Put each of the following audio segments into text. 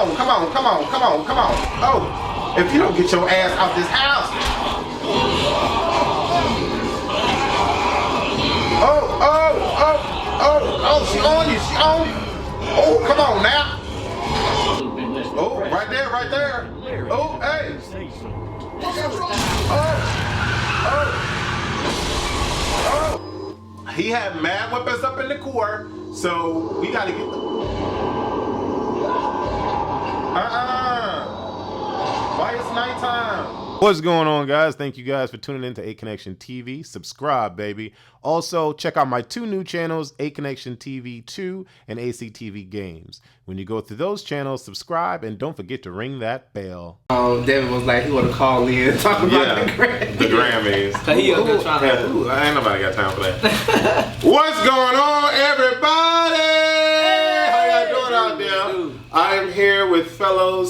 on, come on, come on, come on, come on. Oh, if you don't get your ass out this house. Oh, she on you, she on you. Oh, come on now. Oh, right there, right there. Oh, hey. Oh. He had mad weapons up in the court, so we gotta get them. Why it's nighttime? What's going on, guys? Thank you guys for tuning in to 8 Connection TV. Subscribe, baby. Also, check out my 2 new channels, 8 Connection TV 2 and ACTV Games. When you go through those channels, subscribe and don't forget to ring that bell. David was like, he want to call in and talk about the Grammys. Ain't nobody got time for that. What's going on, everybody? How y'all doing out there? I am here with fellow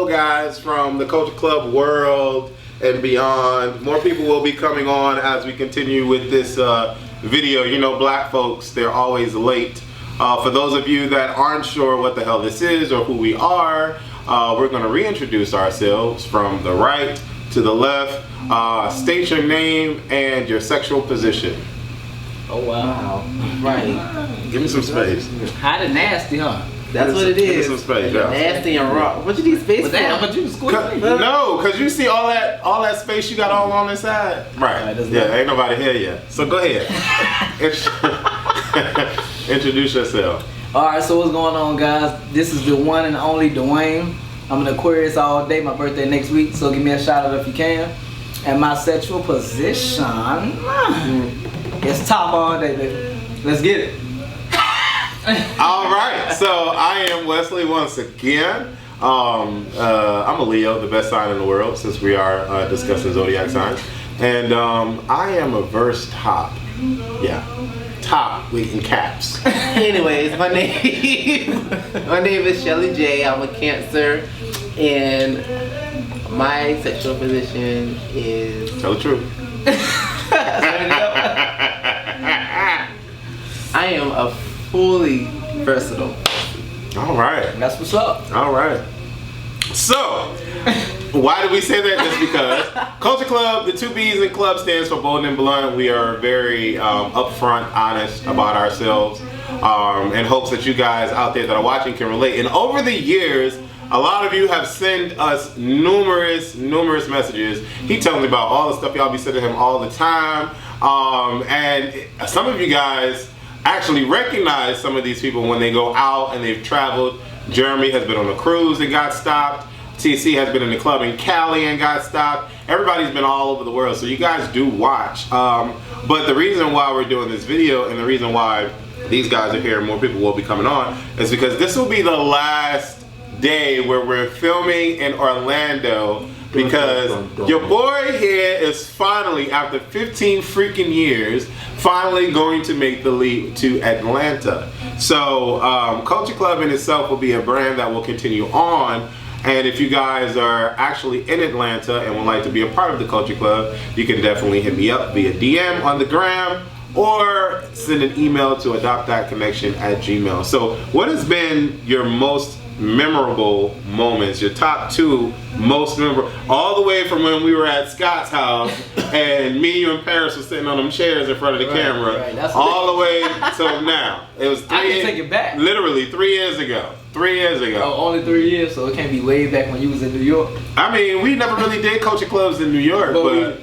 guys from the Culture Clubb world and beyond. More people will be coming on as we continue with this video. You know, black folks, they're always late. For those of you that aren't sure what the hell this is or who we are, we're going to reintroduce ourselves from the right to the left. State your name and your sexual position. Oh, wow. Right. Give me some space. Hot and nasty, huh? That's what it is. Give me some space, yeah. Nasty and raw. What you need space for? But you squeeze me. No, because you see all that space you got all on this side. Right. Yeah, ain't nobody here yet. So go ahead. Introduce yourself. Alright, so what's going on, guys? This is the one and only Dwayne. I'm an Aquarius all day. My birthday next week, so give me a shout out if you can. And my sexual position is top all day, baby. Let's get it. All right, so I am Wesley once again. I'm a Leo, the best sign in the world, since we are discussing zodiac signs. And I am a verse top. Yeah, top in caps. Anyways, my name is Shelly J. I'm a Cancer, and my sexual position is... Tell the truth. I am a fully versatile. All right. That's what's up. All right. So, why did we say that? Just because Culture Clubb, the 2 B's in club stands for bold and blunt. We are very upfront, honest about ourselves, in hopes that you guys out there that are watching can relate. And over the years, a lot of you have sent us numerous messages. He tells me about all the stuff y'all be sending him all the time. And some of you guys actually recognize some of these people when they go out and they've traveled. Jeremy has been on a cruise and got stopped. TC has been in the club in Cali and got stopped. Everybody's been all over the world, so you guys do watch. But the reason why we're doing this video and the reason why these guys are here and more people will be coming on is because this will be the last day where we're filming in Orlando, because your boy here is finally, after 15 freaking years, finally going to make the leap to Atlanta. So Culture Clubb in itself will be a brand that will continue on. And if you guys are actually in Atlanta and would like to be a part of the Culture Clubb, you can definitely hit me up via DM on the gram or send an email to adopt.connection@gmail. So what has been your most memorable moments, your top 2 most memorable, all the way from when we were at Scott's house and me, you, and Paris were sitting on them chairs in front of the camera, all the way till now. It was take it back. Literally 3 years ago. 3 years ago. Oh, only 3 years, so it can't be way back when you was in New York. I mean, we never really did Culture Clubs in New York,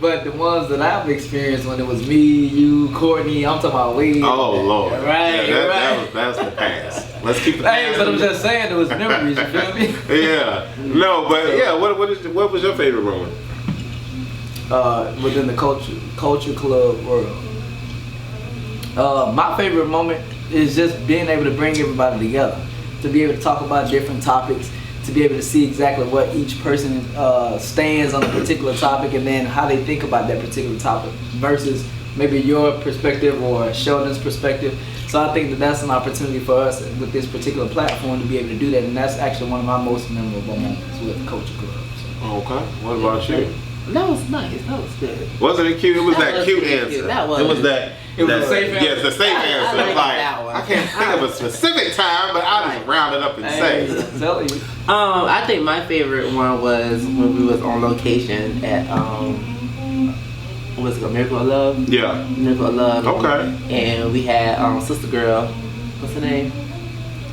but the ones that I've experienced when it was me, you, Courtney, I'm talking about way. Oh Lord. Right, yeah, that's the past. Let's keep the past. Hey, but I'm just saying there was memories, you feel me? Yeah. No, but yeah, what was your favorite moment? Within the Culture Clubb world. My favorite moment is just being able to bring everybody together, to be able to talk about different topics, to be able to see exactly what each person stands on a particular topic, and then how they think about that particular topic versus maybe your perspective or Sheldon's perspective. So I think that that's an opportunity for us with this particular platform to be able to do that, and that's actually one of my most memorable moments with Culture Clubb. So. Okay. What about you? That was nice. That was good. Wasn't it cute? It was that cute answer. That was. It was that. It was a safe answer. Yes, the safe answer. like Like, that one. I can't think of a specific time, but I just round it up and Hey, say. I'm telling you. I think my favorite one was when we was on location at what was it called? Miracle of Love? Yeah. Miracle of Love. Okay. And we had Sister Girl. What's her name?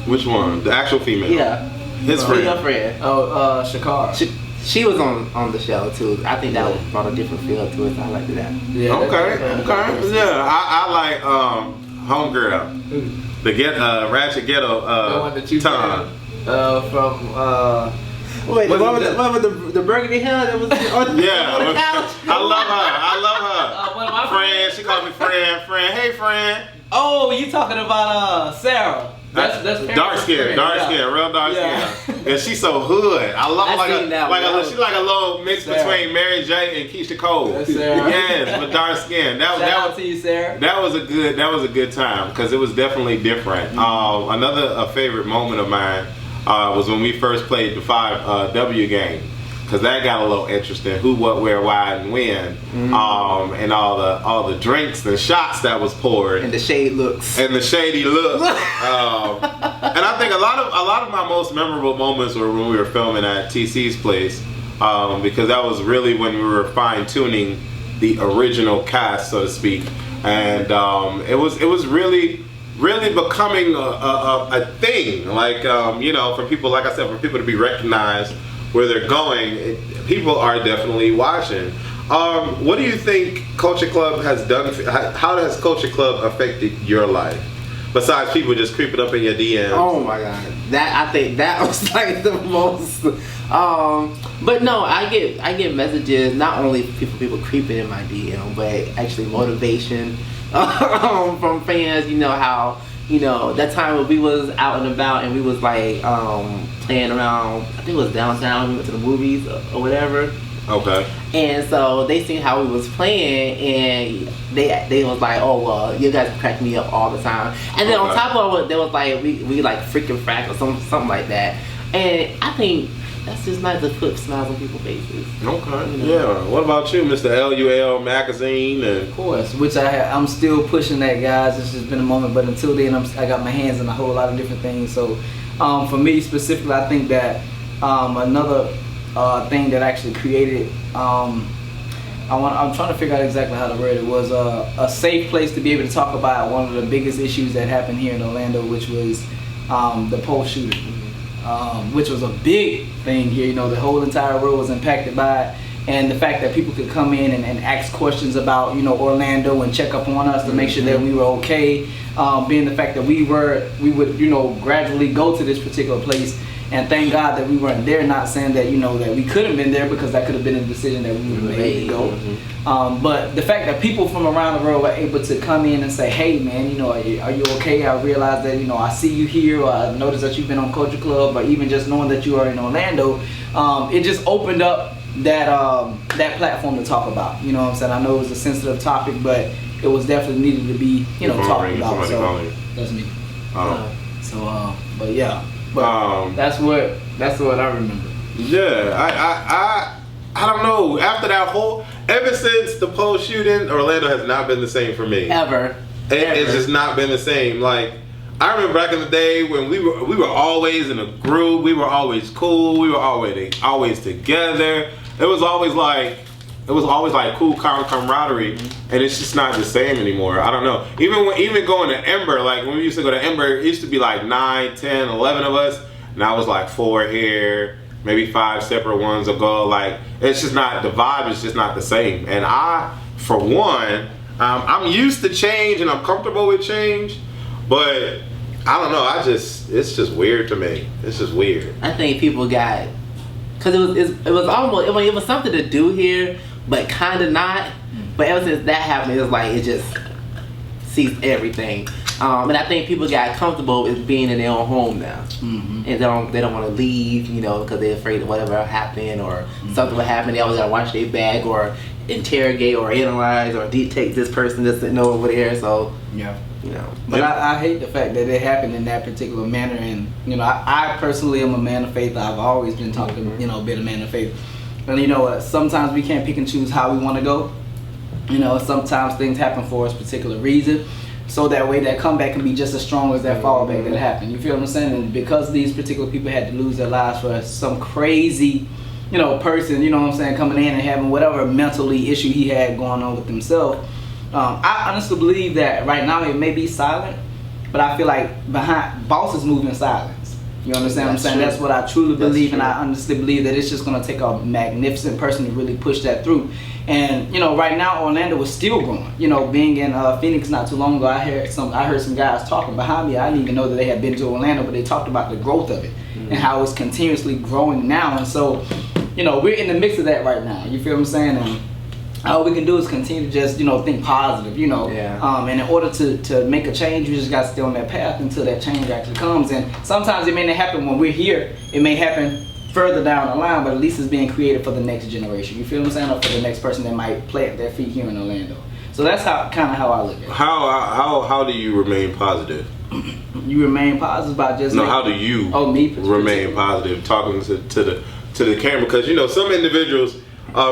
Which one? The actual female? Yeah. His Your friend. friend. Oh, Shakar. She was on the show too. I think that brought a different feel to it. So I liked that. Yeah. Okay. Yeah, I like Homegirl. The Ratchet Ghetto The one that you Tom. from Wait, the Was one it with the burgundy hair that was on, Yeah, on the couch? I love her. one of my Friend, she called me friend. Hey, friend. Oh, you talking about Sarah? That's dark skin, real dark skin. And she's so hood. I love her she's like a little mix Sarah. between Mary J and Keisha Cole. That's Sarah. Yes, with dark skin. Shout out to you, Sarah. That was a good time because it was definitely different. Another favorite moment of mine was when we first played the 5W game. Because that got a little interesting. Who, what, where, why, and when, and all the drinks and shots that was poured, And the shade looks. and the shady look. And I think a lot of my most memorable moments were when we were filming at TC's place, because that was really when we were fine tuning the original cast, so to speak, and it was really becoming a thing. Like for people, like I said, for people to be recognized where they're going, people are definitely watching. What do you think Culture Clubb has done? How has Culture Clubb affected your life? Besides people just creeping up in your DMs. Oh my god, I think that was like the most. But no, I get messages not only people creeping in my DM, but actually motivation from fans. You know how that time when we was out and about and we was like playing around. I think it was downtown. We went to the movies or whatever. Okay. And so they seen how we was playing, and they was like, "Oh well, you guys crack me up all the time." And then on top of it, they was like, "We like freaking frack or something like that." And I think that's just nice to put smiles on people's faces. Okay. Yeah. What about you, Mr. LUL Magazine? And Of course, which I'm still pushing that, guys. It's just been a moment, but until then, I got my hands in a whole lot of different things. So, for me specifically, I think that another thing that actually created, I'm trying to figure out exactly how to word it, was a safe place to be able to talk about one of the biggest issues that happened here in Orlando, which was the pole shooting. Which was a big thing here. The whole entire world was impacted by it, and the fact that people could come in and ask questions about Orlando and check up on us to make sure that we were okay. Being the fact that we would gradually go to this particular place, and thank God that we weren't there. Not saying that that we couldn't have been there, because that could have been a decision that we would have made to go. But the fact that people from around the world were able to come in and say, "Hey man, are you okay? I realize that I see you here, or I noticed that you've been on Culture Clubb, or even just knowing that you are in Orlando," it just opened up that platform to talk about. You know what I'm saying? I know it was a sensitive topic, but it was definitely needed to be talked about. So that's me. But yeah. But that's what I remember. Yeah, I don't know. Ever since the pole shooting, Orlando has not been the same for me. Ever. It's just not been the same. Like, I remember back in the day when we were always in a group. We were always cool. We were always together. It was always like cool camaraderie, and it's just not the same anymore. I don't know. Even going to Ember, like when we used to go to Ember, it used to be like 9, 10, 11 of us, and I was like 4 here, maybe 5 separate ones ago. Like, it's just not, the vibe is just not the same. And I, for one, I'm used to change and I'm comfortable with change, but I don't know. It's just weird to me. It's just weird. I think people got, because it was something to do here, but kind of not. But ever since that happened, it was like it just sees everything. And I think people got comfortable with being in their own home now, and they don't want to leave, because they're afraid of whatever happened or something will happen. They always gotta watch their bag or interrogate or analyze or dictate this person that's sitting over there. So yeah. But I hate the fact that it happened in that particular manner, and I personally am a man of faith. I've always been taught to been a man of faith, and sometimes we can't pick and choose how we want to go, You know, sometimes things happen for a particular reason. So that way that comeback can be just as strong as that fallback that happened. You feel what I'm saying? And because these particular people had to lose their lives for some crazy, you know, person, you know what I'm saying, coming in and having whatever mentally issue he had going on with himself. I honestly believe that right now it may be silent, but I feel like behind bosses move in silence. You understand what I'm saying? True. That's what I truly believe, true. and I honestly believe that it's just going to take a magnificent person to really push that through. And you know, right now Orlando is still growing. You know, being in Phoenix not too long ago, I heard some guys talking behind me. I didn't even know that they had been to Orlando, but they talked about the growth of it and how it's continuously growing now. And so, you know, we're in the mix of that right now. You feel what I'm saying? And all we can do is continue to just, you know, think positive, you know. Yeah. And in order to make a change, you just got to stay on that path until that change actually comes. And sometimes it may not happen when we're here. It may happen further down the line, but at least it's being created for the next generation. You feel what I'm saying? Or for the next person that might plant their feet here in Orlando. So that's kind of how I look at it. How do you remain positive? You remain positive by just how do you remain positive talking to the camera? Because you know, some individuals,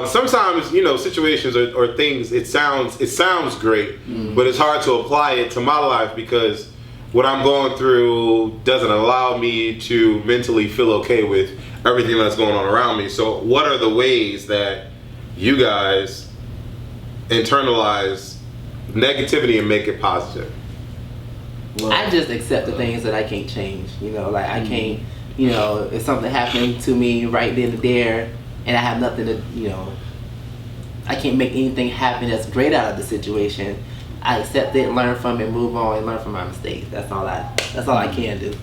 sometimes, you know, situations or things, it sounds great, but it's hard to apply it to my life because what I'm going through doesn't allow me to mentally feel okay with everything that's going on around me. So what are the ways that you guys internalize negativity and make it positive? Well, I just accept the things that I can't change. You know, like I can't, you know, if something happened to me right then and there and I have nothing to, you know, I can't make anything happen that's great out of the situation. I accept it, learn from it, move on, and learn from my mistakes. That's all I can do.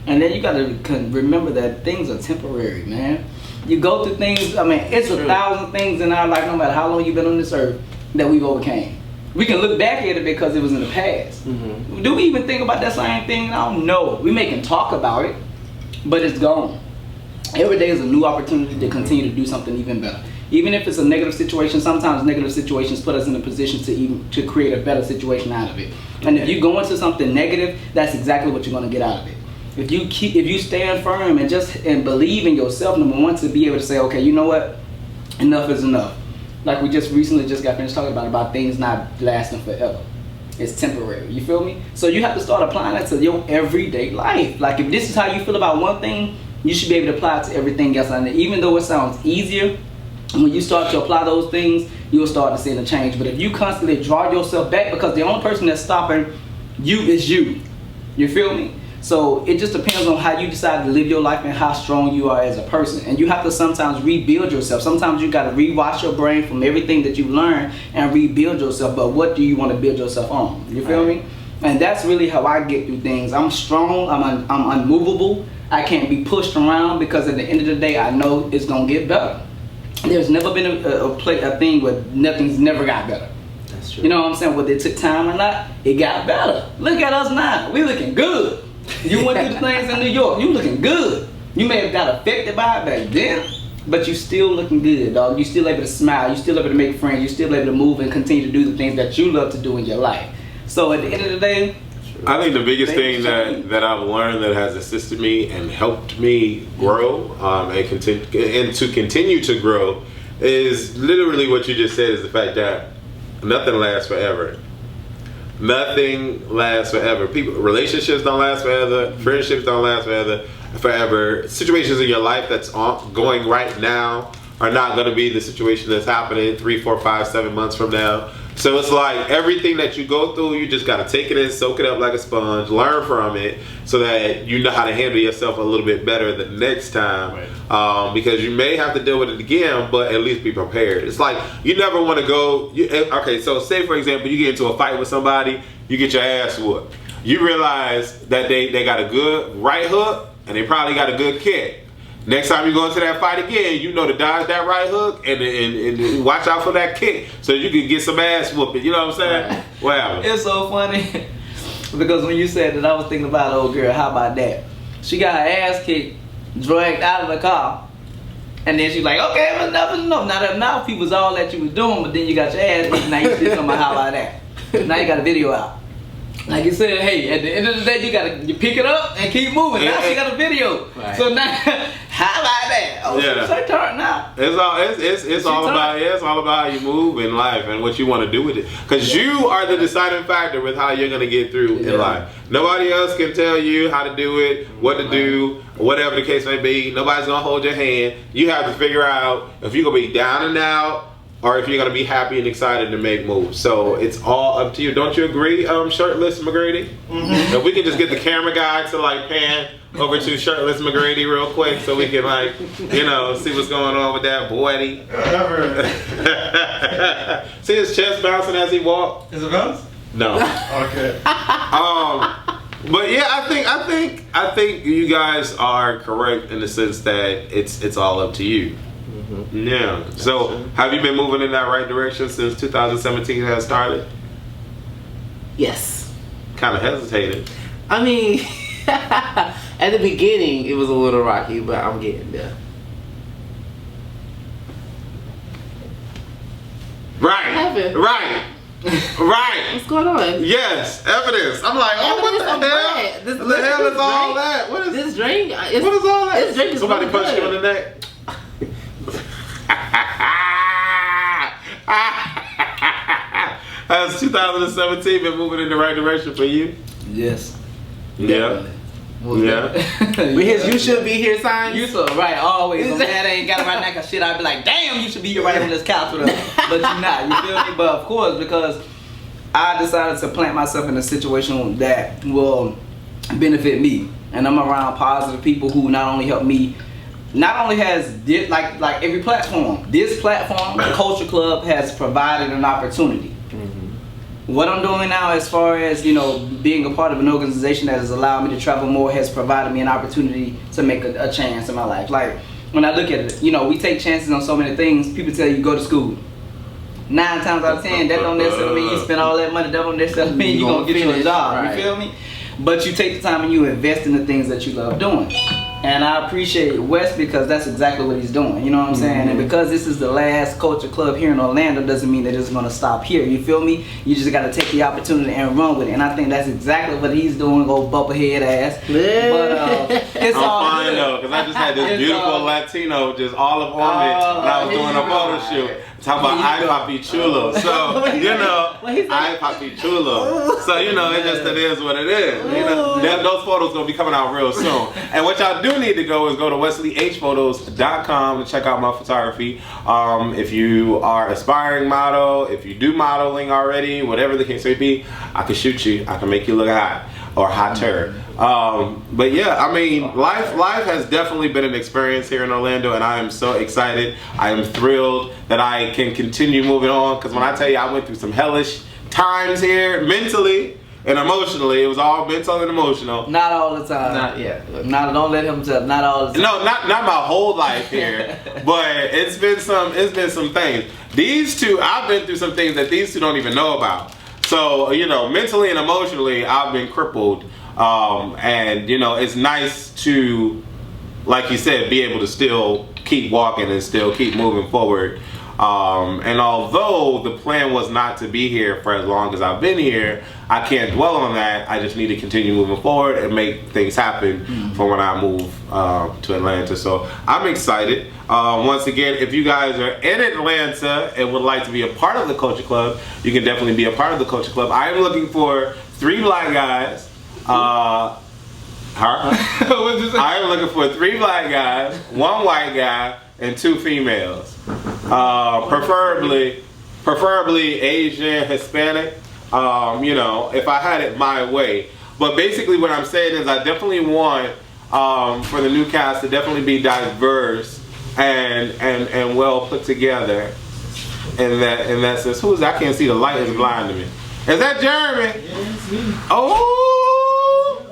And then you got to remember that things are temporary, man. You go through things. I mean, it's 1,000 things in our life, no matter how long you've been on this earth, that we've overcame. We can look back at it because it was in the past. Mm-hmm. Do we even think about that same thing? I don't know. We may can talk about it, but it's gone. Every day is a new opportunity to continue to do something even better. Even if it's a negative situation, sometimes negative situations put us in a position to create a better situation out of it. And if you go into something negative, that's exactly what you're going to get out of it. If you stand firm and believe in yourself, number one, to be able to say, okay, you know what, enough is enough. Like we just recently got finished talking about things not lasting forever. It's temporary. You feel me? So you have to start applying that to your everyday life. Like if this is how you feel about one thing, you should be able to apply it to everything else. And even though it sounds easier, when you start to apply those things, you'll start to see the change. But if you constantly draw yourself back, because the only person that's stopping you is you. You feel me? So it just depends on how you decide to live your life and how strong you are as a person. And you have to sometimes rebuild yourself. Sometimes you got to rewash your brain from everything that you've learned and rebuild yourself. But what do you want to build yourself on? You feel me? And that's really how I get through things. I'm strong. I'm unmovable. I can't be pushed around because at the end of the day, I know it's going to get better. There's never been a thing where nothing's never got better. That's true. You know what I'm saying? Whether it took time or not, it got better. Look at us now. We looking good. You went through the things in New York. You looking good. You may have got affected by it back then, but you still looking good, dog. You still able to smile. You still able to make friends. You still able to move and continue to do the things that you love to do in your life. So at the end of the day, I think the biggest thing that I've learned that has assisted me and helped me grow and to continue to grow is literally what you just said, is the fact that nothing lasts forever. Nothing lasts forever. Relationships don't last forever. Friendships don't last forever. Situations in your life that's going right now are not going to be the situation that's happening 3, 4, 5, 7 months from now. So it's like everything that you go through, you just got to take it in, soak it up like a sponge, learn from it so that you know how to handle yourself a little bit better the next time. Right. Because you may have to deal with it again, but at least be prepared. It's like you never want to go, okay, so say for example, you get into a fight with somebody, you get your ass whooped. You realize that they got a good right hook and they probably got a good kick. Next time you go into that fight again, you know to dodge that right hook and watch out for that kick so you can get some ass whooping. You know what I'm saying? Right. Whatever. It's so funny because when you said that, I was thinking about old girl. How about that? She got her ass kicked, dragged out of the car, and then she's like, "Okay, enough is enough." Now that mouthpiece was all that you was doing, but then you got your ass kicked. Now you still talking about how about that? Now you got a video out. Like you said, hey, at the end of the day, you pick it up and keep moving. Now she got a video, Right. so now how about that? Oh, Yeah. it's her turn now. It's all about how you move in life and what you want to do with it. Because you are the deciding factor with how you're gonna get through in life. Nobody else can tell you how to do it, what to do, whatever the case may be. Nobody's gonna hold your hand. You have to figure out if you're gonna be down and out, or if you're gonna be happy and excited to make moves. So it's all up to you. Don't you agree, Shirtless McGrady? Mm-hmm. If we can just get the camera guy to like pan over to Shirtless McGrady real quick so we can like, see what's going on with that boy. See his chest bouncing as he walked? Is it bounce? No. Okay. But yeah, I think you guys are correct in the sense that it's all up to you. Mm-hmm. Yeah. So, have you been moving in that right direction since 2017 has started? Yes. Kind of hesitated. I mean, at the beginning it was a little rocky, but I'm getting there. Right. Right. Right. What's going on? Yes. Evidence. I'm like, oh, what the hell? This What the hell is all drink? that? What is This drink? What is all that? This drink is Somebody really punched you good. in the neck. Has 2017 been moving in the right direction for you? Yes. Yeah. Yeah. You should be here signs. You so right, always. I'm mad I ain't got it right now, cause shit, I'd be like, damn, you should be here right on this couch with us. But you're not, you feel me? But of course, because I decided to plant myself in a situation that will benefit me. And I'm around positive people who not only help me, not only has like every platform, this platform, the Culture Club, has provided an opportunity. What I'm doing now, as far as being a part of an organization that has allowed me to travel more, has provided me an opportunity to make a chance in my life. Like when I look at it, we take chances on so many things. People tell you go to school. 9 times out of 10, that don't necessarily mean you spend all that money. That don't necessarily mean you're gonna get you a job. Right. You feel me? But you take the time and you invest in the things that you love doing. And I appreciate Wes because that's exactly what he's doing. You know what I'm saying? And because this is the last Culture Club here in Orlando doesn't mean that it's going to stop here. You feel me? You just got to take the opportunity and run with it. And I think that's exactly what he's doing, old bubblehead ass. Yeah. But it's I'm all fine good. though, because I just had this It's beautiful all- Latino just all up on me when I was here doing you a photo go. shoot. Talking about I Papi Chulo. So, What he say? I Papi Chulo. So, it is what it is. Those photos going to be coming out real soon. And what y'all do need to go is go to wesleyhphotos.com to check out my photography. If you are aspiring model, if you do modeling already, whatever the case may be, I can shoot you. I can make you look hot or hotter. But yeah, I mean, life has definitely been an experience here in Orlando, and I am so excited. I am thrilled that I can continue moving on, because when I tell you I went through some hellish times here, mentally and emotionally, it was all mental and emotional. Not all the time. Not yet. Don't let him tell. Not all the time. No, not my whole life here, but it's been some things. These two, I've been through some things that these two don't even know about. So, mentally and emotionally, I've been crippled. And, it's nice to, like you said, be able to still keep walking and still keep moving forward. And although the plan was not to be here for as long as I've been here, I can't dwell on that. I just need to continue moving forward and make things happen for when I move to Atlanta. So I'm excited. Once again, if you guys are in Atlanta and would like to be a part of the Culture Club, you can definitely be a part of the Culture Club. I am looking for 3 black guys. I am looking for 3 black guys, 1 white guy, and 2 females. Preferably Asian, Hispanic. If I had it my way. But basically, what I'm saying is, I definitely want for the new cast to definitely be diverse and well put together. And that says, who is that? I can't see, the light is blinding me. Is that Jeremy? Oh,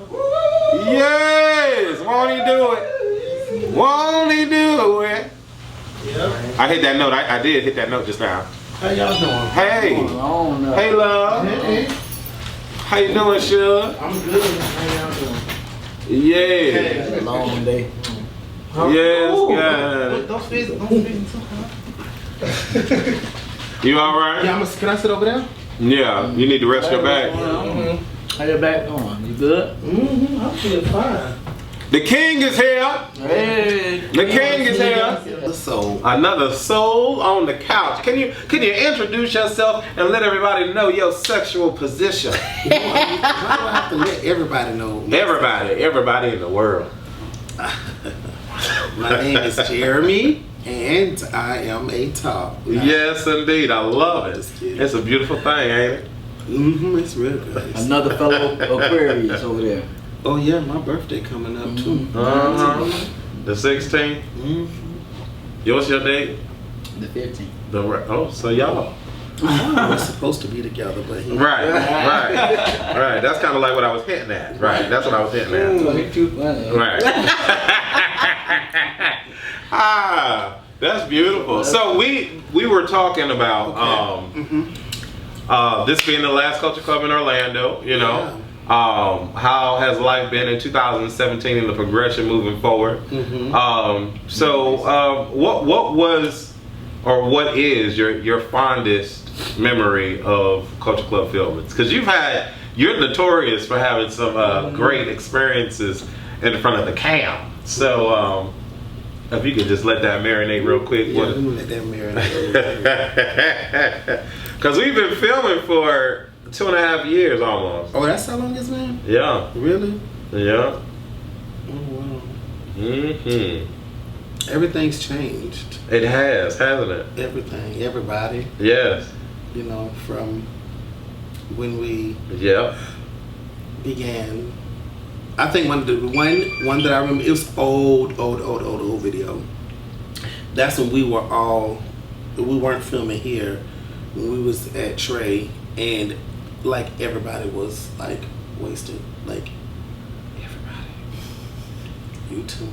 yes! Won't he do it? Won't he do it? Yep. I hit that note. I did hit that note just now. How y'all doing? Hey. Hey, love. Hey. How you doing, Suge? I'm good. How y'all doing? Yeah. It's a long day. Yes, Ooh, God. Don't speak too hard. You all right? Yeah, can I sit over there? Yeah. You need to rest your back. How you back on? You good? Mm-hmm. I feel fine. The king is here. Hey. The king is here. So, Another soul on the couch. Can you introduce yourself and let everybody know your sexual position? why do I have to let everybody know? Everybody in the world. My name is Jeremy, and I am a top. Yes, indeed. I love it. Just kidding. It's a beautiful thing, ain't it? Mm-hmm. It's real good. Another fellow Aquarius over there. Oh yeah, my birthday coming up too. The 16th. Mm-hmm. What's your date? The 15th. So y'all. We're supposed to be together, but he Right. That's kind of like what I was hitting at. Right. That's what I was hitting at. So he too funny. Right. That's beautiful. So we were talking about this being the last Culture Clubb in Orlando. You know, how has life been in 2017 and the progression moving forward? What was or what is your fondest memory of Culture Clubb filmings? Because you're notorious for having some great experiences in front of the cam. So if you could just let that marinate real quick. Yeah, let me let that marinate. Because we've been filming for 2.5 years almost. Oh, that's how long it's been? Yeah. Really? Yeah. Oh wow. Everything's changed. It has, hasn't it? Everything, everybody. Yes. You know, from when we began. I think one that I remember, it was old video. That's when we weren't filming here. When we was at Trey, and like everybody was like wasted. Like everybody. You too.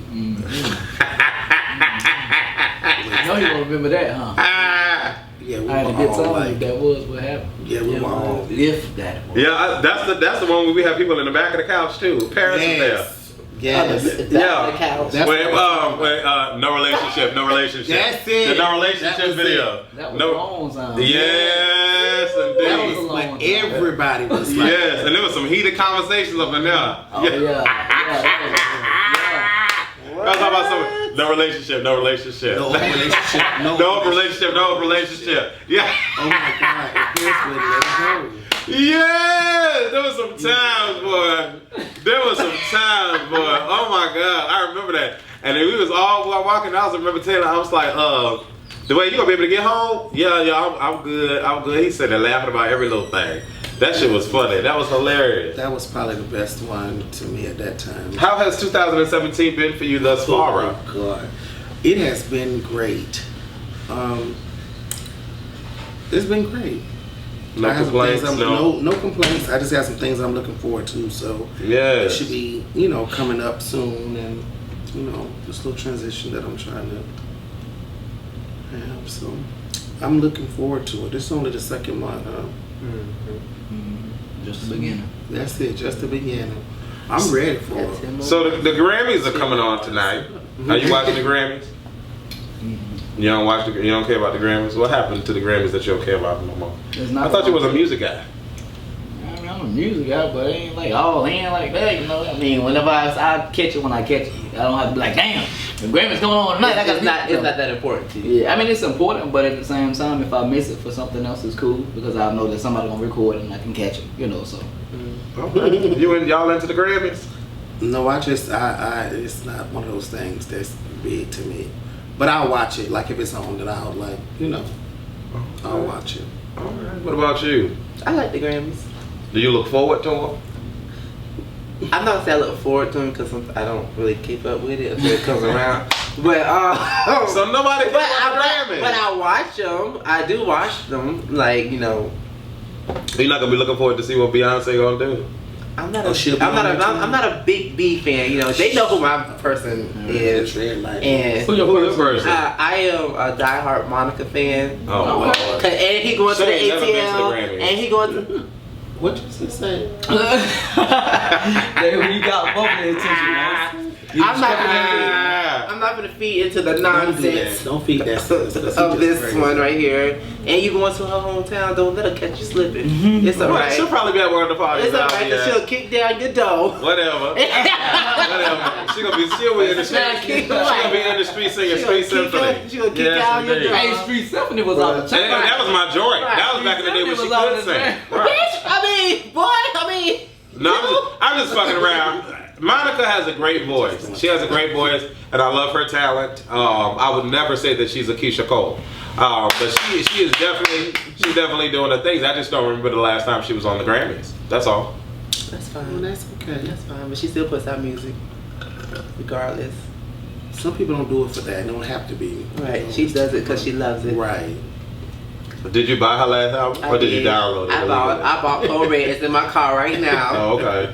I know you won't remember that, huh? Yeah, we I had were a good all time. like, That was what happened. yeah, we were all. If that was. Yeah, that's the one where we have people in the back of the couch too. Paris is there. Yes. Yeah. The couch. That's No relationship. That's it. The no relationship That was video. That was No. long time. Yes, That was a indeed. long Like time. everybody was like, Yes, and there was some heated conversations up in there. Oh yeah. I was talking about some no relationship. no relationship, No relationship. Yeah. Oh my God, it feels good. Let it go. Yeah, there was some times, boy. Oh my God, I remember that. And then we was all walking out. I remember telling, I was like, the way you gonna be able to get home? Yeah, I'm good. He said they're laughing about every little thing. That shit was funny. That was hilarious. That was probably the best one to me at that time. How has 2017 been for you thus far? Oh God, it has been great. It's been great. No I have some complaints. things no complaints. I just have some things I'm looking forward to. So it should be, coming up soon, and this little transition that I'm trying to have. So I'm looking forward to it. It's only the second month. Just the beginning. That's it. Just the beginning. I'm ready for it. So the Grammys are coming on tonight. Are you watching the Grammys? You don't you don't care about the Grammys? What happened to the Grammys that you don't care about no more? I thought you was a music guy. I mean, I'm a music guy, but it ain't like all in like that, I mean, whenever I catch it when I catch it. I don't have to be like, damn, the Grammys going on tonight. It's not that important to you. Yeah, I mean, it's important, but at the same time, if I miss it for something else, it's cool because I know that somebody gonna record it and I can catch it, so. Okay. Y'all into the Grammys? No, it's not one of those things that's big to me. But I'll watch it. Like if it's on, then I'll I'll watch it. All right. What about you? I like the Grammys. Do you look forward to them? I'm not saying I look forward to them because I don't really keep up with it until it comes around. But so nobody. But I watch them. I do watch them. Like You're not gonna be looking forward to see what Beyonce gonna do. I'm not a big B fan. They know who my person is. And who's your person? I am a diehard Monica fan. Oh, Lord. And he going to the ATL. And he going to. What you say? There, you got both the attention, man. I'm not not gonna feed into the Don't do nonsense that. Don't feed that stuff. of this one right here. And you going to her hometown, don't let her catch you slipping. It's Well, alright. she'll probably be at one of the parties. It's alright, cause she'll kick down your door. Whatever. Whatever. She'll be in the street. She'll be in the street singing Street Symphony. She'll kick out your door. Hey, Street Symphony was on the And track. that was my joint. Right. That was back in the day when she Street Symphony could was sing. on the Right. Bitch, No, I'm just fucking around. Monica has a great voice. She has a great voice, and I love her talent. I would never say that she's a Keisha Cole, but she is definitely doing her things. I just don't remember the last time she was on the Grammys. That's all. That's fine. That's okay. That's fine. But she still puts out music, regardless. Some people don't do it for that. It don't have to be. Right. She does it because she loves it. Right. Did you buy her last album, or did you download it? I bought Code Red. It's in my car right now. Oh, okay.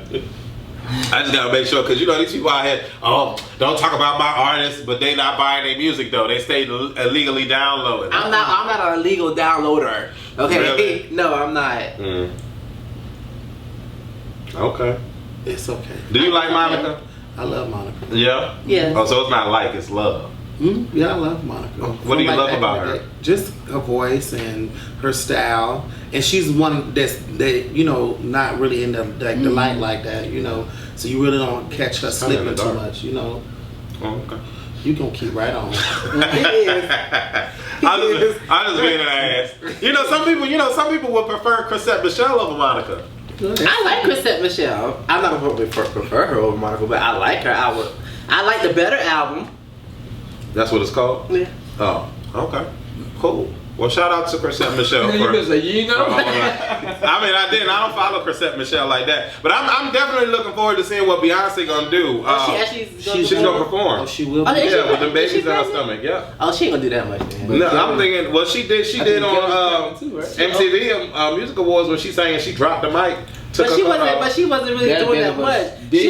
I just gotta make sure, cause you know these people out here. Oh, don't talk about my artists, but they not buying their music though. They stay illegally downloading. I'm not an illegal downloader. Okay. Really? No, I'm not. Okay. It's okay. Do you like Monica? I love Monica. Yeah. Yeah. Oh, so it's not like, it's love. Yeah, I love Monica. What do you From love back about in the her? day. Just her voice and her style, and she's one that not really in the light like that, So you really don't catch her Kinda in the slipping too dark. much, Oh, okay. You gonna keep right on. I'm just being an ass. Some people would prefer Chrisette Michelle over Monica. I like Chrisette Michelle. I'm not gonna prefer her over Monica, but I like her. I like the better album. That's what it's called? Yeah. Oh, okay. Cool. Well, shout out to Chrisette Michelle. You can say, you know? I don't follow Chrisette Michelle like that. But I'm definitely looking forward to seeing what Beyonce gonna do. She's gonna perform. Oh, she will. Oh, Yeah, with the Is babies she in her pregnant? stomach. Yeah. Oh, she ain't gonna do that much. Man. No, I'm thinking. Well, she did on too, right? MTV Music Awards when she sang and she dropped the mic. But she wasn't really That doing man that was much. She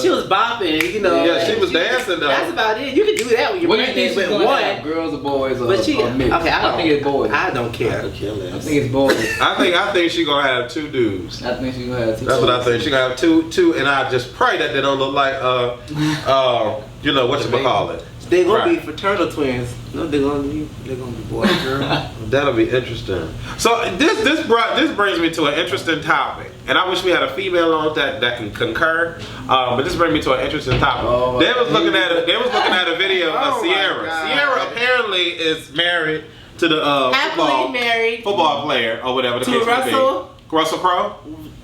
was bopping, Yeah, she was dancing though. That's about it. You can do that when you're What do you think pregnant she's with gonna have, one. girls or boys or But she, or mixed? okay, I think it's boys. I don't care. I think it's boys. I think she's gonna have two dudes. I think she's gonna have two. That's what I think. She's gonna have two, and I just pray that they don't look like whatchamacallit. They're gonna Right. be fraternal twins. No, they're gonna be boy and girl. That'll be interesting. So this brings me to an interesting topic, and I wish we had a female on that can concur. But this brings me to an interesting topic. Oh, They was looking at a video Oh, of my Sierra. God. Sierra apparently is married to the happily married. football player or whatever the To case may Russell? be. Russell Crowe.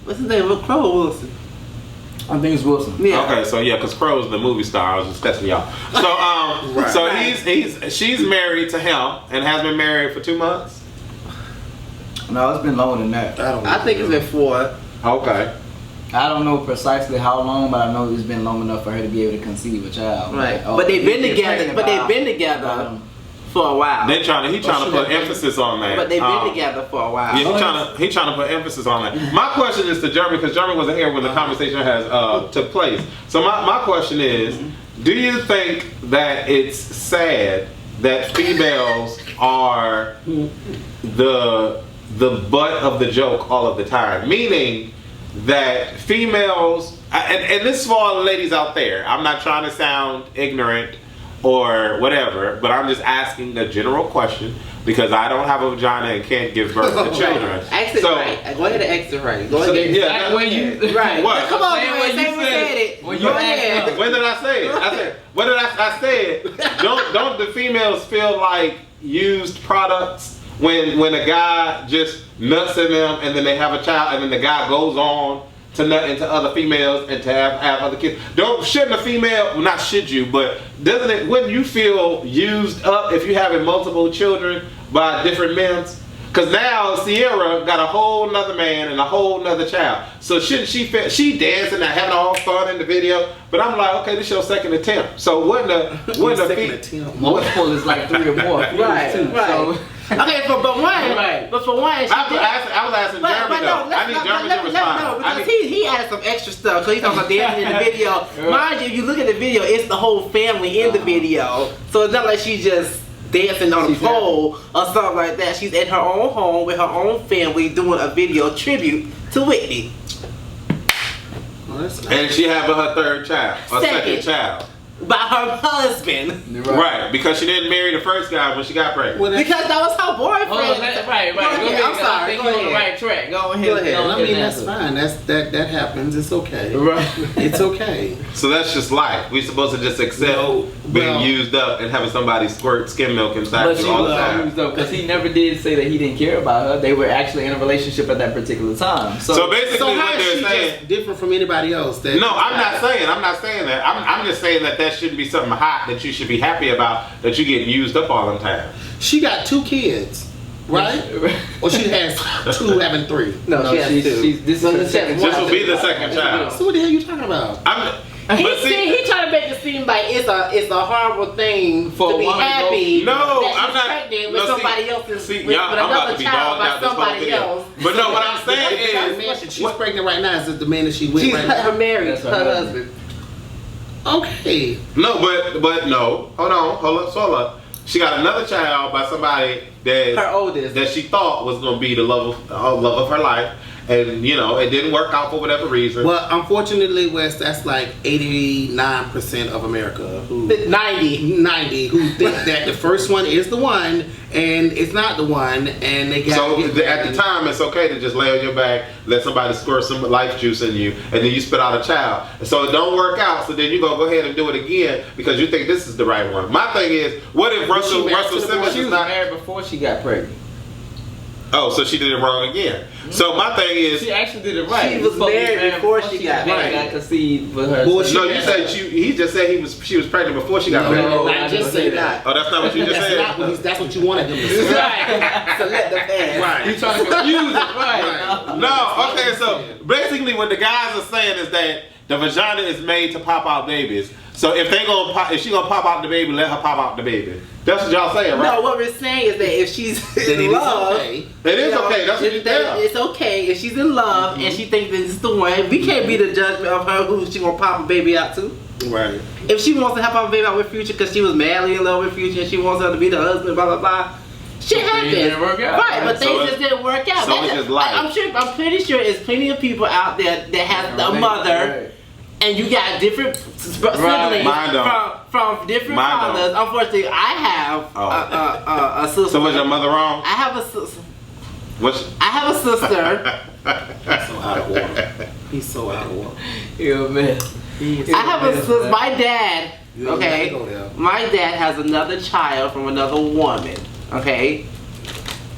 What's his name? Crow or Wilson? I think it's Wilson. Yeah. Okay, so yeah, because Crowe's the movie star. I was just testing y'all. So so she's married to him and has been married for 2 months. No, it's been longer than that. I think it's been 4. Okay. I don't know precisely how long, but I know it's been long enough for her to be able to conceive a child. Right. Oh, But they've been get together. pregnant For a while. He trying to put emphasis on that. But they've been together for a while. Yeah, he trying to put emphasis on that. My question is to Jeremy, because Jeremy wasn't here when the conversation has took place. So my question is, do you think that it's sad that females are the butt of the joke all of the time? Meaning that females, and this is for all the ladies out there, I'm not trying to sound ignorant or whatever, but I'm just asking a general question because I don't have a vagina and can't give birth to children. Ask it right. Go ahead and ask it right. Go So, ahead. yeah, when you Right. What? Come on, Say man. when Say you we said said it. when Go you ahead. asked when did I say it? I said, what did I say it? Don't the females feel like used products when a guy just nuts in them and then they have a child and then the guy goes on to nut into other females and to have other kids? Shouldn't a female, well, not should you, but wouldn't you feel used up if you having multiple children by different men? Because now Sierra got a whole nother man and a whole nother child. So shouldn't she feel, she dancing and having all fun in the video, but I'm like, okay, this is your second attempt. So wouldn't a multiple is like 3 or more. Right. So, Okay, but for one, Right. but for one, I was asking Jeremy though. I need Jeremy to respond. because he added some extra stuff. Because he's talking about dancing in the video. Mind you, if you look at the video, it's the whole family in the video. So it's not like she's just dancing on a pole or something like that. She's at her own home with her own family doing a video tribute to Whitney. And she having her third child, or second child. by her husband. Right, because she didn't marry the first guy when she got pregnant. Well, Because that was her boyfriend. Hold on, right. Go ahead. I'm sorry. I think Go you're on the ahead. right track. Go ahead. Go ahead. I mean, that's answer. fine. That happens. It's okay. Right. It's okay. So that's just life. We're supposed to just accept No, being well- used up and having somebody squirt skim milk inside But you she all was the time. used up because he never did say that he didn't care about her. They were actually in a relationship at that particular time. So basically, So how what is they're she saying. just different from anybody else? That No, I'm not saying that. I'm just saying that shouldn't be something hot that you should be happy about, that you get used up all the time. She got 2 kids, right? Or she has 2 having 3. No, she has two. This is her second This child. will be the second child. So what the hell you talking about? He trying to make it seem like it's a horrible thing For to a be woman to go- happy. No, that I'm she's not. pregnant with no, somebody see, else's. See, with y'all, I'm about another to be child dogged by out this whole somebody video. else. But no, what I'm saying is, She's pregnant right now. Is it the man that she with She's right now? her married That's her her husband. Okay. no, but no. Hold up. She got another child by somebody Her that oldest. she thought was going to be the love of her life, and it didn't work out for whatever reason. Well, unfortunately, Wes, that's like 89% of America who 90 who think that the first one is the one and it's not the one, and they got So to get at the time, it's okay to just lay on your back, let somebody squirt some life juice in you, and then you spit out a child. So it don't work out. So then you gonna go ahead and do it again because you think this is the right one. My thing is, what if Russell Simmons She is was not? married before she got pregnant. Oh, so she did it wrong again. So my thing is, She actually did it right. She was married before she got married. pregnant. Got conceived with her. Bullshit. no, you said he just said she was pregnant before she got pregnant. No, I just say that. Oh, that's not what you just That's not said. what that's what you wanted him to say. Right. So let the fans. Right. You trying to confuse it, right? Right. No, okay, so basically what the guys are saying is that the vagina is made to pop out babies. So if she gonna pop out the baby, let her pop out the baby. That's what y'all saying, right? No, what we're saying is that if she's Then it in is love, okay. It is okay. That's what you tell. it's okay if she's in love and she thinks this is the one. We can't be the judgment of her who she gonna pop a baby out to. Right. If she wants to have a baby out with Future because she was madly in love with Future and she wants her to be the husband, blah blah blah. Shit happens. didn't work out. Right, but So things it's- just didn't work out. so it's just life. I'm pretty sure there's plenty of people out there that have a mother. And you got different siblings Mine don't. from different Mine don't. fathers. Unfortunately, I have a sister. So was your mother wrong? I have a sister. What's I have a sister. So out of order. He's so out of order. Yeah, man. I have a sister. My dad. You ain't Okay. gotta go there. My dad has another child from another woman. Okay.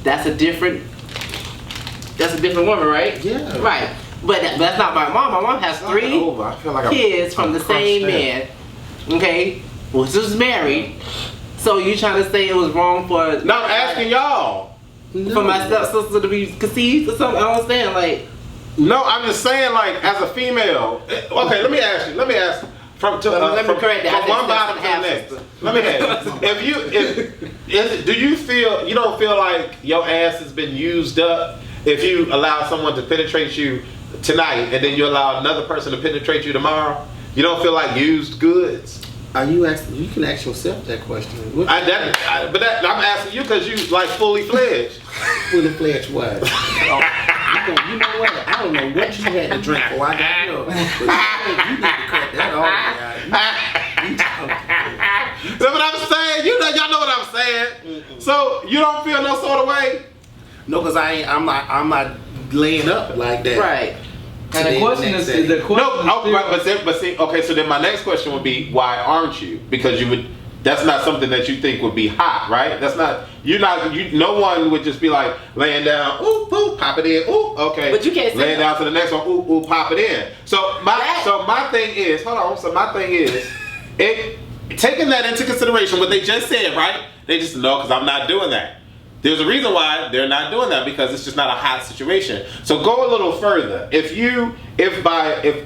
That's a different woman, right? Yeah. Right. But that's not my mom. My mom has 3 I feel like kids from the same man. Okay, well, she was married. So you trying to say it was wrong for No, I'm asking y'all. for my stepsister to be conceived or something? I don't understand. Like, No, I'm just saying, like, as a female. Okay, let me ask you. Let me ask from Let me correct that. I from think one bottom to the half next. sister. Let me ask. Do you don't feel like your ass has been used up if you allow someone to penetrate you tonight and then you allow another person to penetrate you tomorrow? You don't feel like used goods? Are you asking? You can ask yourself that question. What I'm asking you because you like fully fledged. fully fledged what? You know what? I don't know what you had to drink before I got here. But you need to cut that off. That's what I'm saying. Y'all know what I'm saying. So you don't feel no sort of way. No, because I'm not laying up like that. right? And the question is, But see, okay. So then my next question would be, why aren't you? Because you would. That's not something that you think would be hot, right? That's not. No one would just be like laying down. Ooh, ooh, pop it in. Ooh, okay. But you can't say laying that. down to the next one. Ooh, ooh, pop it in. So my thing is, hold on. So my thing is, taking that into consideration, what they just said, right? They just know because I'm not doing that. There's a reason why they're not doing that, because it's just not a hot situation. So go a little further. If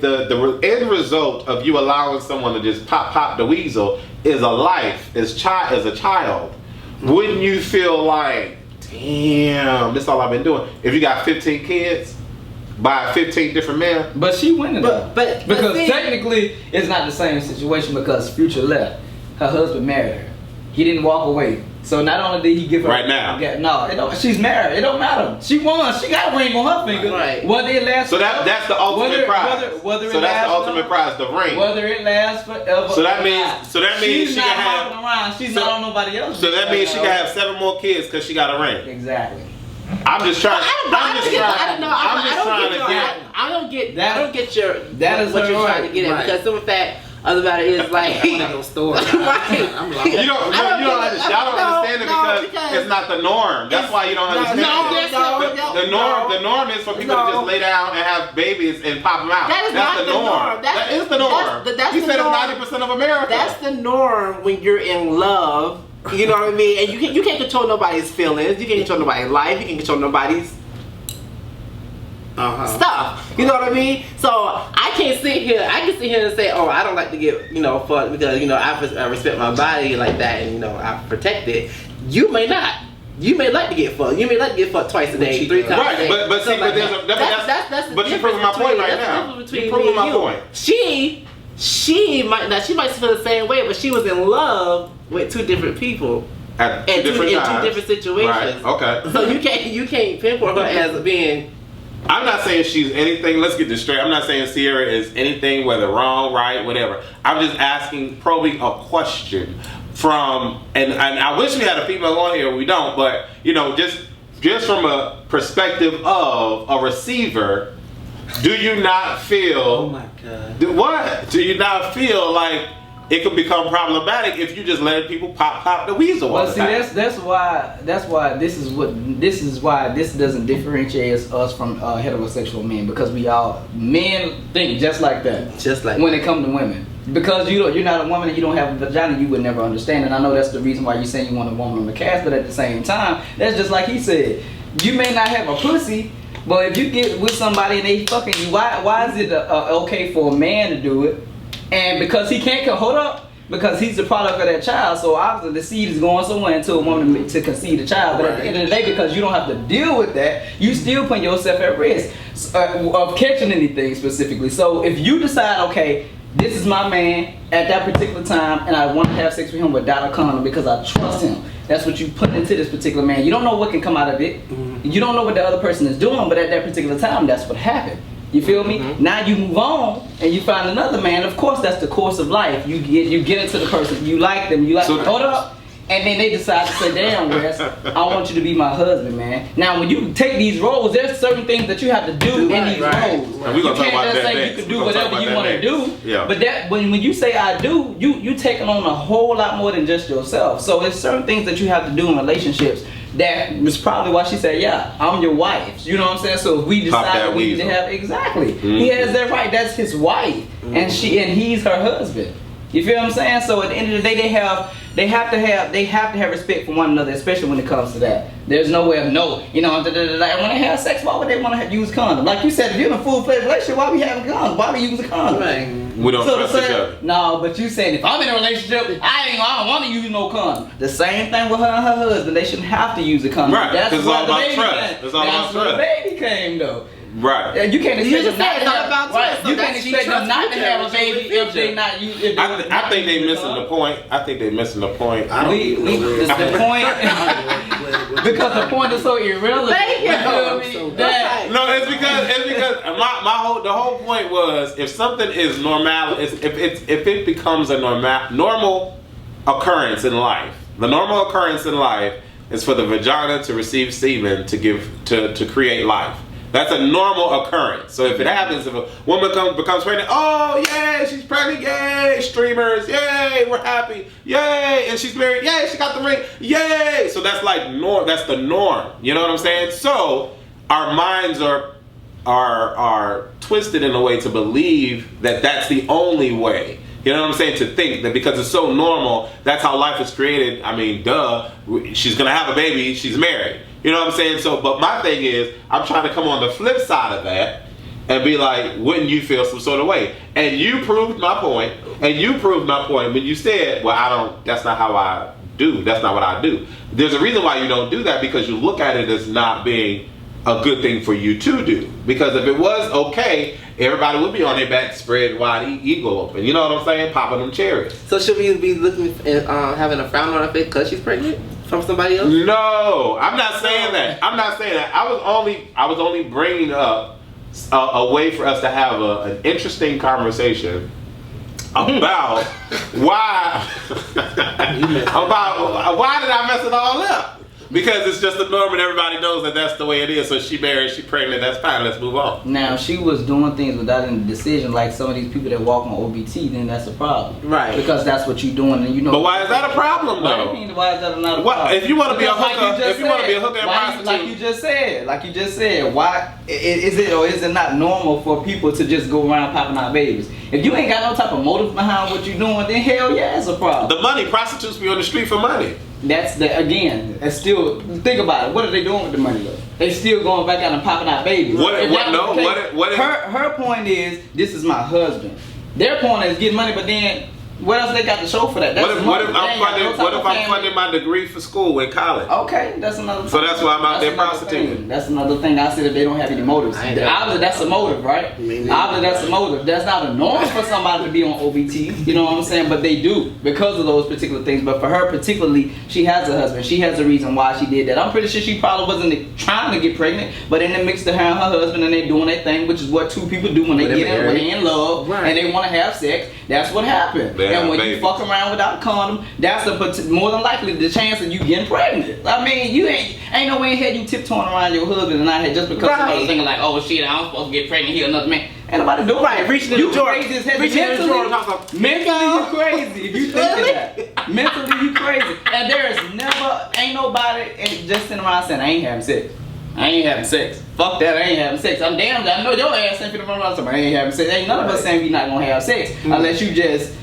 the end result of you allowing someone to just pop the weasel is a life, is a child, wouldn't you feel like, damn, this is all I've been doing? If you got 15 kids by 15 different men. But she winning though. But because see- technically it's not the same situation because Future left. Her husband married her. He didn't walk away. So not only did he give her Right now. She's married. It don't matter. She won. She got a ring on her finger. Right. Whether it lasts. So that's the ultimate prize. Whether that's the ultimate prize, the ring. Whether it lasts forever. So that means she's she not can have. hopping around. She's not on nobody else. So that means she can have 7 more kids because she got a ring. Exactly. I'm just trying. I don't get your that is what her you're right. trying to get at, Right. because the fact of the matter is like One of those stories. Right. I'm like, You don't understand. Y'all don't understand it because it's not the norm. That's why you don't understand it. The norm is for people to just lay down and have babies and pop them out. That is That's not the norm. That is the norm. That's You the said norm. it's 90% of America. That's the norm when you're in love. You know what I mean? And you can't control nobody's feelings. You can't control nobody's life. You can't control nobody's stuff. You know what I mean? So I can't sit here. I can sit here and say, "Oh, I don't like to get fucked because I respect my body like that, and I protect it." You may not. You may like to get fucked. You may like to get fucked twice a day, 3 times a day. But see, but there's that's but you're proving my point right now. You're proving my point. She might feel the same way, but she was in love with 2 different people At in 2 different times. different situations. Right. Okay. So you can't pinpoint her as being. I'm not saying she's anything. Let's get this straight. I'm not saying Sierra is anything, whether wrong, right, whatever. I'm just probing a question from, and I wish we had a female on here. We don't, but just from a perspective of a receiver, do you not feel? Oh my God. What? Do you not feel like it could become problematic if you just let people pop the weasel? Well, see, that's why this is why this doesn't differentiate us from heterosexual men, because men think just like that. Just like when it comes to women, because you're not a woman and you don't have a vagina, you would never understand. And I know that's the reason why you're saying you want a woman on the cast, but at the same time, that's just like he said. You may not have a pussy, but if you get with somebody and they fucking you, why is it okay for a man to do it? And because he can't hold up, because he's the product of that child, so obviously the seed is going somewhere into a woman to conceive a child. But at the end of the day, because you don't have to deal with that, you still put yourself at risk of catching anything specifically. So if you decide, okay, this is my man at that particular time, and I want to have sex with him without a condom because I trust him. That's what you put into this particular man. You don't know what can come out of it. Mm-hmm. You don't know what the other person is doing, but at that particular time, that's what happened. You feel me? Mm-hmm. Now you move on and you find another man. Of course, that's the course of life. You get into the person, you like them, hold up, and then they decide to say, "Damn, Wes, I want you to be my husband, man." Now, when you take these roles, there's certain things that you have to do in these roles. And we you can't just say you can do whatever you want to do. Yeah. But that when you say "I do," you taking on a whole lot more than just yourself. So there's certain things that you have to do in relationships. That was probably why she said, "Yeah, I'm your wife." You know what I'm saying? So if we decide that we need to have he has that right. That's his wife, and he's her husband. You feel what I'm saying? So at the end of the day, they have to have respect for one another, especially when it comes to that. There's no way of when they have sex, why would they want to use condom? Like you said, if you're in a full-fledged relationship, why we having condoms? Why we use a condom? Right. We don't trust each other. No, but you saying if I'm in a relationship, I don't want to use no condom. The same thing with her and her husband. They shouldn't have to use a condom. Right. That's it's all about trust. It's all about trust. That's where the baby came though. Right. You can't expect them not to have about trust. You can't expect them not to have a baby if they not use. I think they're missing the point. I think they're missing the point. It's the point because the point is so irrelevant. Thank you. No, it's because the whole point was if something is normal, if it becomes a normal occurrence in life. The normal occurrence in life is for the vagina to receive semen to create life. That's a normal occurrence. So if it happens, if a woman becomes pregnant, oh yay, she's pregnant, yay, streamers, yay, we're happy, yay, and she's married, yay, she got the ring, yay. So that's like that's the norm. You know what I'm saying? So our minds are twisted in a way to believe that that's the only way. You know what I'm saying? To think that because it's so normal, that's how life is created. I mean, duh, she's gonna have a baby, she's married. You know what I'm saying? So, but my thing is, I'm trying to come on the flip side of that and be like, wouldn't you feel some sort of way? And you proved my point. And you proved my point when you said, well, that's not how I do. That's not what I do. There's a reason why you don't do that, because you look at it as not being a good thing for you to do. Because if it was okay, everybody would be on their back, spread wide eagle open. You know what I'm saying? Popping them cherries. So should we be looking at having a frown on her face because she's pregnant from somebody else? No, I'm not saying that. I'm not saying that. I was only bringing up a way for us to have an interesting conversation about why did I mess it all up? Because it's just the norm and everybody knows that that's the way it is. So she married, she pregnant, that's fine, let's move on. Now, if she was doing things without any decision, like some of these people that walk on OBT, then that's a problem. Right. Because that's what you're doing, and you know. But why is that a problem, though? What do you mean, why is that not a problem? If you want to be a hooker, and prostitute. Like you just said, why is it or is it not normal for people to just go around popping out babies? If you ain't got no type of motive behind what you're doing, then hell yeah, it's a problem. The money, prostitutes be on the street for money. That's still, think about it. What are they doing with the money though? They still going back out and popping out babies. Her point is, this is my husband. Their point is getting money, but then what else they got to show for that? What if I'm funding my degree for school in college? Okay, that's another thing. So that's why I'm out there prostituting. That's another thing. I said if they don't have any motives. Obviously that's a motive, right? Obviously that's a motive. That's not a norm for somebody to be on OBT, you know what I'm saying? But they do because of those particular things. But for her particularly, she has a husband. She has a reason why she did that. I'm pretty sure she probably wasn't trying to get pregnant, but in the mix of her and her husband and they doing their thing, which is what two people do when they in love and they want to have sex. That's what happened. And when you fuck around without a condom, that's more than likely the chance of you getting pregnant. I mean, you ain't no way in hell you tiptoeing around your husband and I had just because somebody's thinking like, oh shit, I'm supposed to get pregnant here, another man. Ain't nobody doing right. Reaching in the drawer. Mentally, you crazy if you think of that. Mentally, you crazy. And ain't nobody just sitting around saying, I ain't having sex. I ain't having sex. Fuck that, I ain't having sex. I'm damned. I know your ass ain't finna run around saying I ain't having sex. Ain't none of us saying we not gonna have sex unless you just.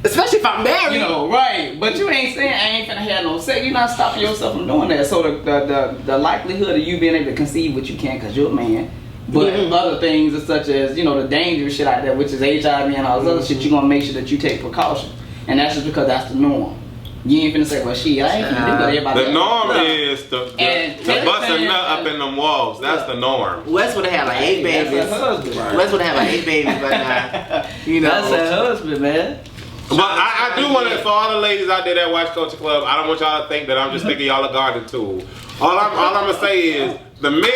Especially if I'm married. You know, right. But you ain't saying I ain't finna have no sex. You're not stopping yourself from doing that. So the likelihood of you being able to conceive what you can because you're a man. But other things such as, you know, the dangerous shit out there, which is HIV and all this other shit, you're gonna make sure that you take precautions. And that's just because that's the norm. You ain't finna say, well, shit, I ain't finna do that. Everybody the norm is to bust a nut up in them walls. That's the norm. Wes would have had like 8 babies. That's her husband. Wes would have had like 8 babies by now. You know. That's her husband, man. But I do want to, for all the ladies out there that watch Culture Club, I don't want y'all to think that I'm just thinking y'all a garden tool. All I'm gonna say is the men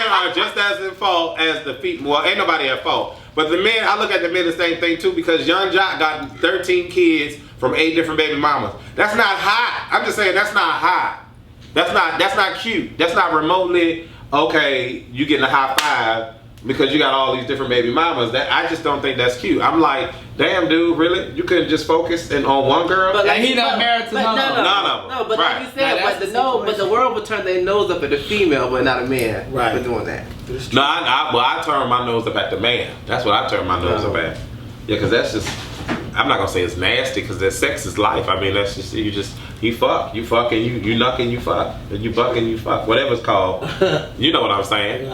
are just as in fault as the female. Well, ain't nobody at fault. But the men, I look at the men the same thing too because Young Jock got 13 kids from 8 different baby mamas. That's not hot. I'm just saying that's not hot. That's not cute. That's not remotely okay. You getting a high five because you got all these different baby mamas. That I just don't think that's cute. I'm like, damn, dude, really? You couldn't just focus on one girl? But like, he not married to none of them. None of them. No, but like you said, but the world would turn their nose up at a female, but not a man for doing that. No, I turn my nose up at the man. That's what I turn my nose up at. Yeah, because that's just, I'm not gonna say it's nasty because that sex is life. I mean, that's just you fuck and you nuck and you fuck and you buck and you fuck, whatever it's called. You know what I'm saying?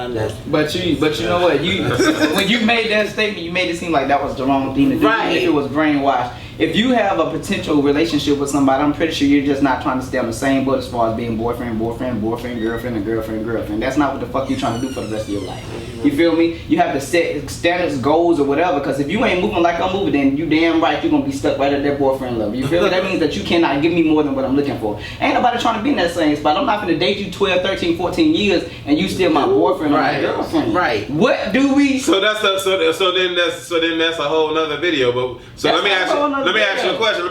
But you know what? When you made that statement, you made it seem like that was the wrong thing to do. Right. If it was brainwashed. If you have a potential relationship with somebody, I'm pretty sure you're just not trying to stay on the same boat as far as being boyfriend, girlfriend, and girlfriend. That's not what the fuck you're trying to do for the rest of your life. You feel me? You have to set standards, goals, or whatever, because if you ain't moving like I'm moving, then you damn right you're going to be stuck right at that boyfriend level. You feel me? That means that you cannot give me more than what I'm looking for. Ain't nobody trying to be in that same spot. I'm not going to date you 12, 13, 14 years, and you still my boyfriend or my girlfriend. Right. What do we... So then that's a whole nother video. But so let me ask you a question.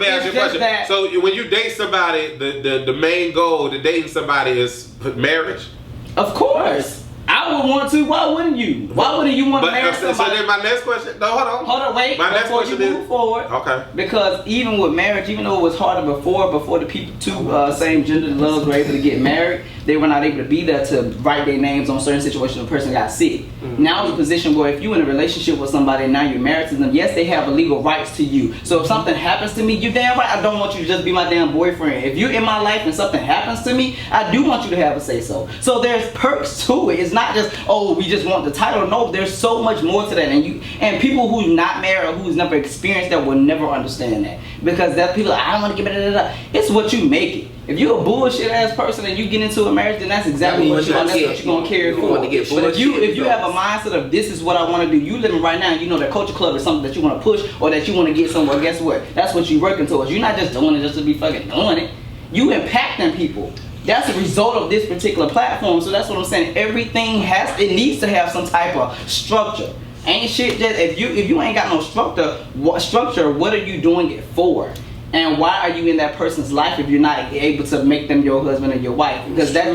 So when you date somebody, the main goal to dating somebody is marriage? Of course. I would want to. Why wouldn't you? Why wouldn't you want to marry somebody? So then my next question. No, hold on. Wait. My next question is, move forward. Okay. Because even with marriage, even though it was harder before the people same gender lovers were able to get married, they were not able to be there to write their names on certain situations. The person got sick. Mm-hmm. Now it's a position where if you're in a relationship with somebody and now you're married to them, yes, they have legal rights to you. So if something happens to me, you're damn right. I don't want you to just be my damn boyfriend. If you're in my life and something happens to me, I do want you to have a say so. So there's perks to it. It's not just, oh, we just want the title. No, there's so much more to that. And people who's not married or who's never experienced that will never understand that. Because that people, I don't want to give it. It's what you make it. If you're a bullshit ass person and you get into a marriage, then that's exactly what you're gonna carry forward. But if you have a mindset of this is what I want to do, you living right now, you know that Culture Clubb is something that you want to push or that you want to get somewhere. Guess what? That's what you're working towards. You're not just doing it just to be fucking doing it. You impacting people. That's a result of this particular platform. So that's what I'm saying. Everything needs to have some type of structure. Ain't shit just if you ain't got no structure, what are you doing it for? And why are you in that person's life if you're not able to make them your husband or your wife? Because that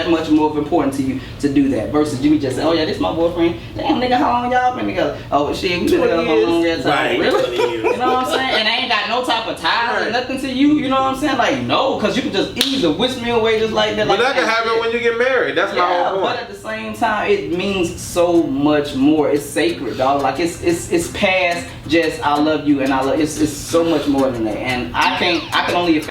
much more important to you to do that versus you just say, oh yeah, this is my boyfriend. Damn nigga, how long y'all been together? Oh shit, we been together for a long ass time. Right. Really? You know what I'm saying? And they ain't got no type of ties or nothing to you. You know what I'm saying? Like no, because you can just easily whisk me away just like that. But that can happen when you get married. That's my whole point. But at the same time, it means so much more. It's sacred, dog. Like it's past just I love you and I love. It's so much more than that. And I can only